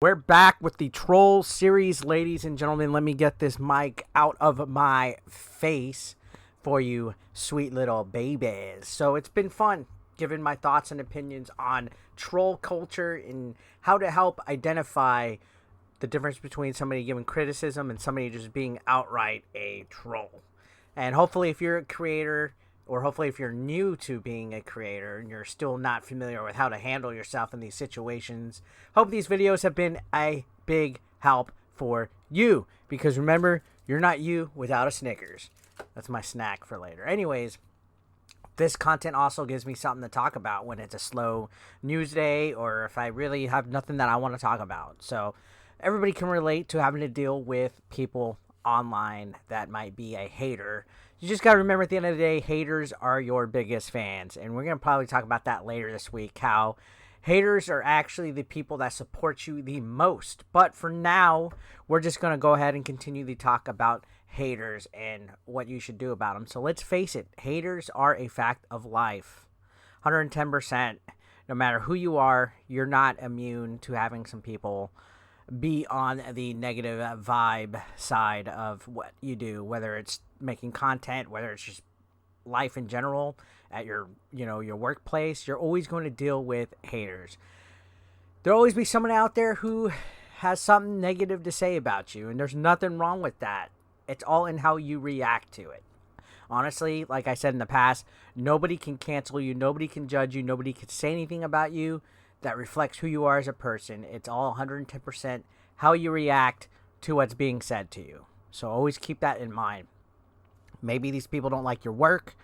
We're back with the Troll series, ladies and gentlemen. Let me get this mic out of my face for you sweet little babies. So it's been fun giving my thoughts and opinions on troll culture and how to help identify the difference between somebody giving criticism and somebody just being outright a troll. And hopefully if you're a creator, or hopefully if you're new to being a creator and you're still not familiar with how to handle yourself in these situations, hope these videos have been a big help for you. Because remember, you're not you without a Snickers. That's my snack for later. Anyways, this content also gives me something to talk about when it's a slow news day or if I really have nothing that I want to talk about. So everybody can relate to having to deal with people online that might be a hater. You just got to remember at the end of the day, haters are your biggest fans. And we're going to probably talk about that later this week, how haters are actually the people that support you the most. But for now, we're just going to go ahead and continue to talk about haters and what you should do about them. So let's face it, haters are a fact of life. 110%. No matter who you are, you're not immune to having some people be on the negative vibe side of what you do, whether it's making content, whether it's just life in general at your workplace. You're always going to deal with haters. There'll always be someone out there who has something negative to say about you, and there's nothing wrong with that. It's all in how you react to it. Honestly, like I said in the past, nobody can cancel you, nobody can judge you, nobody can say anything about you that reflects who you are as a person. It's all 110% how you react to what's being said to you. So always keep that in mind. Maybe these people don't like your work.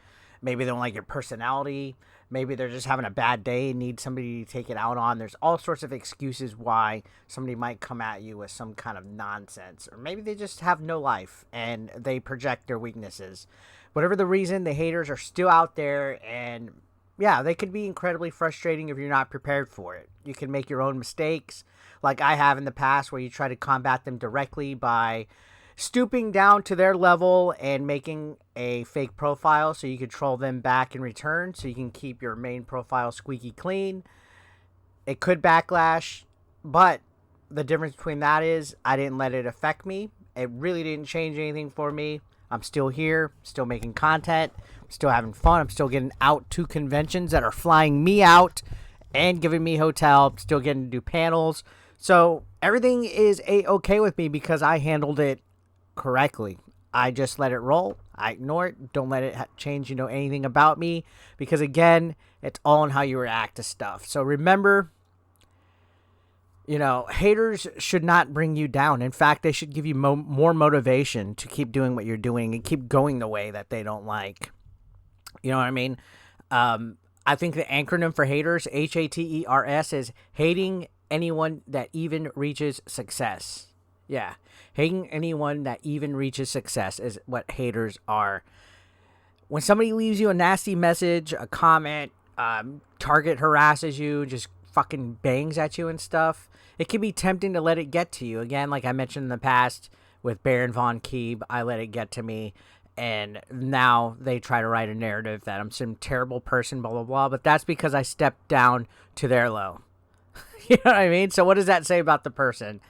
Maybe they don't like your personality. Maybe they're just having a bad day and need somebody to take it out on. There's all sorts of excuses why somebody might come at you with some kind of nonsense. Or maybe they just have no life and they project their weaknesses. Whatever the reason, the haters are still out there, and yeah, they could be incredibly frustrating if you're not prepared for it. You can make your own mistakes, like I have in the past, where you try to combat them directly by stooping down to their level and making a fake profile so you can troll them back in return so you can keep your main profile squeaky clean. It could backlash, but the difference between that is I didn't let it affect me. It really didn't change anything for me. I'm still here, still making content, still having fun. I'm still getting out to conventions that are flying me out and giving me hotel. I'm still getting to do panels. So everything is a-okay with me because I handled it correctly. I just let it roll. I ignore it. Don't let it change, anything about me, because again, it's all in how you react to stuff. So remember, haters should not bring you down. In fact, they should give you more motivation to keep doing what you're doing and keep going the way that they don't like. You know what I mean? I think the acronym for haters, HATERS, is hating anyone that even reaches success. Yeah, hating anyone that even reaches success is what haters are. When somebody leaves you a nasty message, a comment, target harasses you, just fucking bangs at you and stuff, it can be tempting to let it get to you. Again, like I mentioned in the past with Baron von Keeb, I let it get to me. And now they try to write a narrative that I'm some terrible person, blah, blah, blah. But that's because I stepped down to their low. You know what I mean? So what does that say about the person?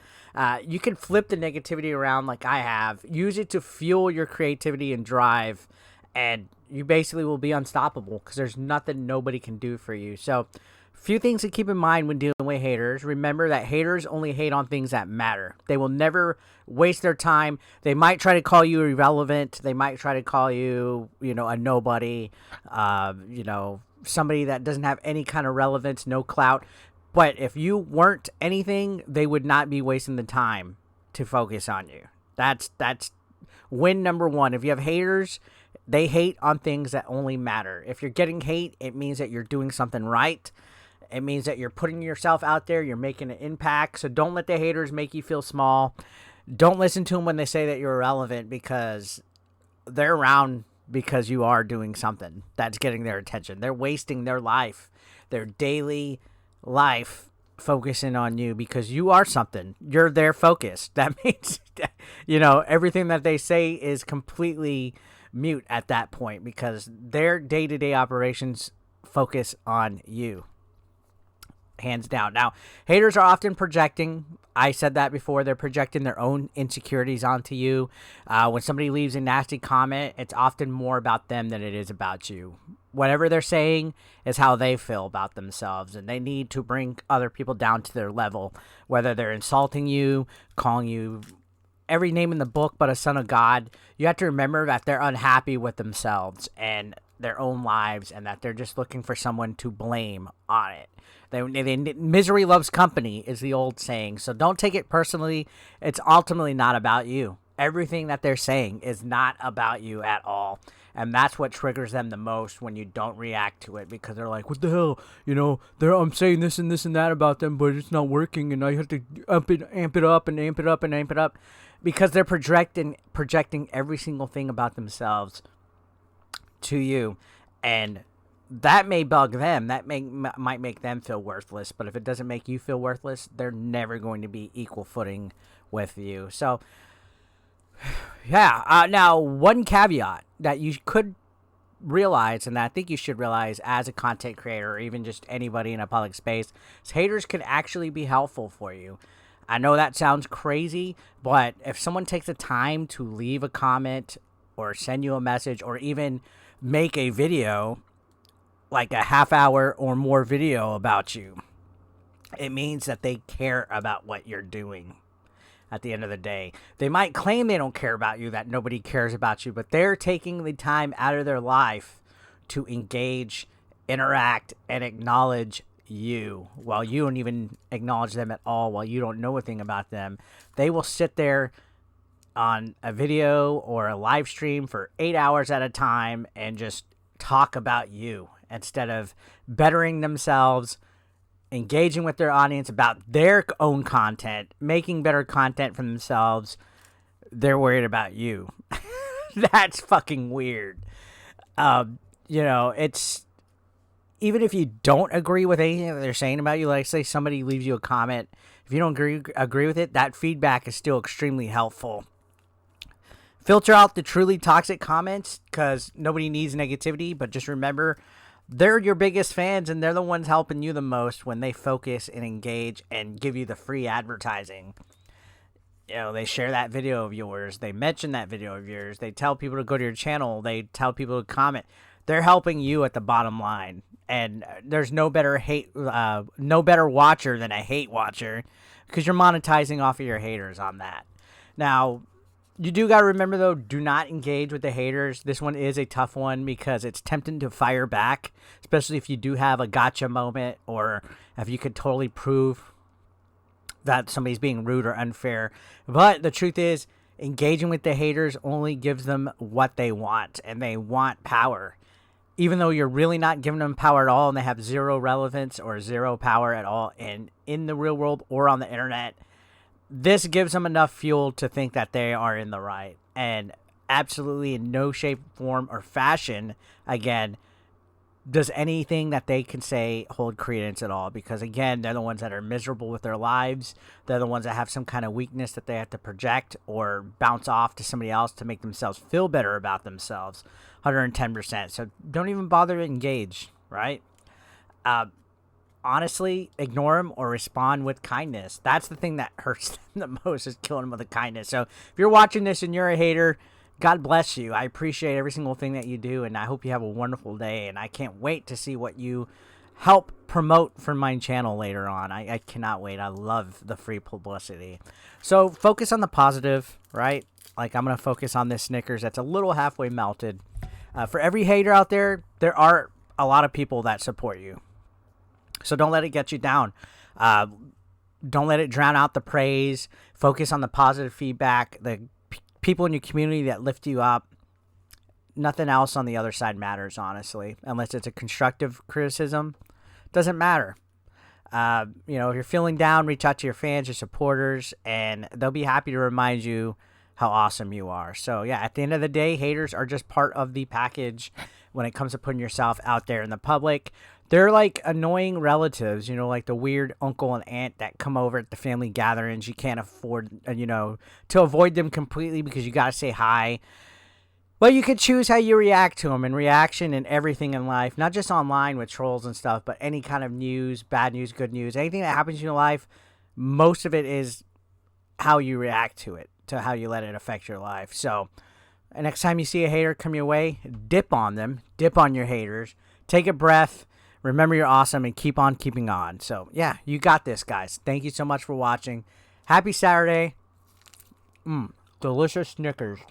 You can flip the negativity around like I have. Use it to fuel your creativity and drive. And you basically will be unstoppable because there's nothing nobody can do for you. So few things to keep in mind when dealing with haters. Remember that haters only hate on things that matter. They will never waste their time. They might try to call you irrelevant. They might try to call you, a nobody, somebody that doesn't have any kind of relevance, no clout. But if you weren't anything, they would not be wasting the time to focus on you. That's win number one. If you have haters, they hate on things that only matter. If you're getting hate, it means that you're doing something right. It means that you're putting yourself out there. You're making an impact. So don't let the haters make you feel small. Don't listen to them when they say that you're irrelevant, because they're around because you are doing something that's getting their attention. They're wasting their life, their daily life, focusing on you because you are something. You're their focus. That means, everything that they say is completely mute at that point because their day-to-day operations focus on you. hands down. Now, haters are often projecting. I said that before. They're projecting their own insecurities onto you. When somebody leaves a nasty comment, it's often more about them than it is about you. Whatever they're saying is how they feel about themselves, and they need to bring other people down to their level, whether they're insulting you, calling you every name in the book but a son of God. You have to remember that they're unhappy with themselves and their own lives, and that they're just looking for someone to blame on it. Misery loves company is the old saying, so don't take it personally. It's ultimately not about you. Everything that they're saying is not about you at all. And that's what triggers them the most when you don't react to it, because they're like, what the hell? You know, I'm saying this and this and that about them, but it's not working, and I have to amp it up and amp it up and amp it up, because they're projecting every single thing about themselves to you. And that may bug them. That might make them feel worthless. But if it doesn't make you feel worthless, they're never going to be equal footing with you. So, yeah. Now, one caveat that you could realize, and I think you should realize as a content creator, or even just anybody in a public space, is haters can actually be helpful for you. I know that sounds crazy, but if someone takes the time to leave a comment or send you a message or even make a video, like a half-hour or more video about you, it means that they care about what you're doing. At the end of the day, they might claim they don't care about you, that nobody cares about you, but they're taking the time out of their life to engage, interact, and acknowledge you, while you don't even acknowledge them at all, while you don't know a thing about them. They will sit there on a video or a live stream for 8 hours at a time and just talk about you instead of bettering themselves, engaging with their audience about their own content, making better content for themselves. They're worried about you. That's fucking weird. It's, even if you don't agree with anything that they're saying about you, like say somebody leaves you a comment, if you don't agree with it, that feedback is still extremely helpful. Filter out the truly toxic comments, because nobody needs negativity, but just remember, they're your biggest fans, and they're the ones helping you the most when they focus and engage and give you the free advertising. You know, they share that video of yours. They mention that video of yours. They tell people to go to your channel. They tell people to comment. They're helping you at the bottom line. And there's no better watcher than a hate watcher, because you're monetizing off of your haters on that. Now, you do got to remember, though, do not engage with the haters. This one is a tough one because it's tempting to fire back, especially if you do have a gotcha moment, or if you could totally prove that somebody's being rude or unfair. But the truth is, engaging with the haters only gives them what they want, and they want power. Even though you're really not giving them power at all, and they have zero relevance or zero power at all in the real world or on the internet, this gives them enough fuel to think that they are in the right. And absolutely in no shape, form, or fashion, again, does anything that they can say hold credence at all. Because, again, they're the ones that are miserable with their lives. They're the ones that have some kind of weakness that they have to project or bounce off to somebody else to make themselves feel better about themselves. 110%. So don't even bother to engage, right? Honestly, ignore them or respond with kindness. That's the thing that hurts them the most, is killing them with a kindness. So if you're watching this and you're a hater, God bless you. I appreciate every single thing that you do, and I hope you have a wonderful day. And I can't wait to see what you help promote for my channel later on. I cannot wait. I love the free publicity. So focus on the positive, right? Like, I'm going to focus on this Snickers that's a little halfway melted. For every hater out there, there are a lot of people that support you. So don't let it get you down. Don't let it drown out the praise. Focus on the positive feedback, the people in your community that lift you up. Nothing else on the other side matters, honestly, unless it's a constructive criticism. Doesn't matter. If you're feeling down, reach out to your fans, your supporters, and they'll be happy to remind you how awesome you are. So, yeah, at the end of the day, haters are just part of the package when it comes to putting yourself out there in the public. They're like annoying relatives, like the weird uncle and aunt that come over at the family gatherings. You can't afford, to avoid them completely because you got to say hi. But you could choose how you react to them, and reaction and everything in life, not just online with trolls and stuff, but any kind of news, bad news, good news, anything that happens in your life, most of it is how you react to it, to how you let it affect your life. So next time you see a hater come your way, dip on them, dip on your haters, take a breath, remember you're awesome, and keep on keeping on. So yeah, you got this, guys. Thank you so much for watching. Happy Saturday. Delicious Snickers.